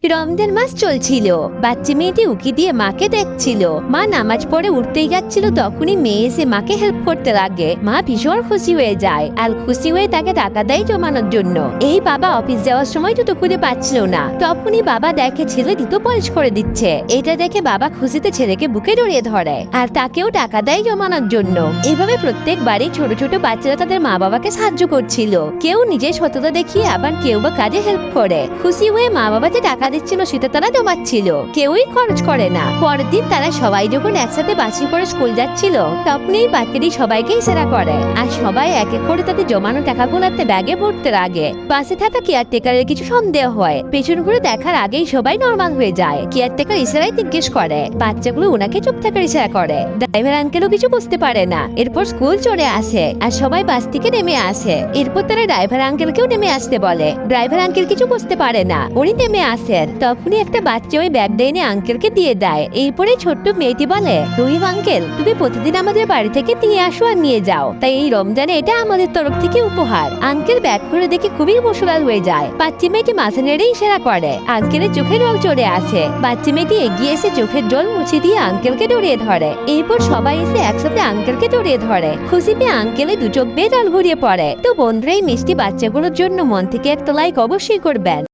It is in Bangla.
রমজান মাস চলছিল। বাচ্চা মেয়েটি উকি দিয়ে মাকে দেখছিল। মা নামাজ পড়ে উঠতেই যাচ্ছিল, তখনই মেয়ে এসে মাকে হেল্প করতে লাগে। মা ভীষণ খুশি হয়ে যায় আর খুশি হয়ে তাকে টাকা দেয় জমানোর জন্য। এই বাবা অফিস যাওয়ার সময় জুতো খুঁজে পাচ্ছিল না, তখনই বাবা দেখে ছেলে জুতো পলিশ করে দিচ্ছে। এটা দেখে বাবা খুশিতে ছেলেকে বুকে জড়িয়ে ধরে আর তাকেও টাকা দেয় জমানোর জন্য। এভাবে প্রত্যেকবারই ছোট ছোট বাচ্চারা তাদের মা বাবাকে সাহায্য করছিল। কেউ নিজের সততা দেখিয়ে, আবার কেউ বা কাজে হেল্প করে। খুশি হয়ে মা বাবাকে টাকা দিচ্ছিল, সেটা তারা জমাচ্ছিল, কেউই খরচ করে না। পরের দিন তারা সবাই যখন একসাথে বাসি করে স্কুল যাচ্ছিল, তখনই বাচ্চাটি সবাইকে ইশারা করে আর সবাই এক এক করে তাদের জমানো টাকাগুলো একটা ব্যাগে ভরতে লাগে। পাশে থাকা কেয়ারটেকারের কিছু সন্দেহ হয়, পেছন ঘুরে দেখার আগেই সবাই নরমাল হয়ে যায়। কেয়ারটেকার ইশারায় জিজ্ঞেস করে, বাচ্চাগুলো ওনাকে চুপ থাকার ইশারা করে। ড্রাইভার আঙ্কেলও কিছু বুঝতে পারে না। এরপর স্কুল চলে আসে আর সবাই বাস থেকে নেমে আসে। এরপর তারা ড্রাইভার আঙ্কেলকেও নেমে আসতে বলে। ড্রাইভার আঙ্কেল কিছু বুঝতে পারে না, উনি নেমে আসেন। তখনই একটা বাচ্চা ওই ব্যাগটা এনে আঙ্কেলকে দিয়ে দেয়। এরপরে ছোট্ট মেয়েটি বলে, রহিম আঙ্কেল, তুমি প্রতিদিন আমাদের বাড়ি থেকে দিয়ে আসো আর নিয়ে যাও, তাই এই রমজানে এটা আমাদের তরফ থেকে উপহার। আঙ্কেল ব্যাগ খুলে দেখে খুবই ইমোশনাল হয়ে যায়। বাচ্চা মেয়েটি মাথা নেড়ে ইশারা করে। আঙ্কেলের চোখে জল চলে আসে। বাচ্চা মেয়েটি এগিয়ে এসে চোখের জল মুছে দিয়ে আঙ্কেলকে জড়িয়ে ধরে। এরপর সবাই এসে একসাথে আঙ্কেলকে জড়িয়ে ধরে। খুশি পেয়ে আঙ্কেলের দু চোখ বেয়ে জল গড়িয়ে পড়ে। তো বন্ধুরা, এই মিষ্টি বাচ্চাগুলোর জন্য মন থেকে একটা লাইক অবশ্যই করবেন।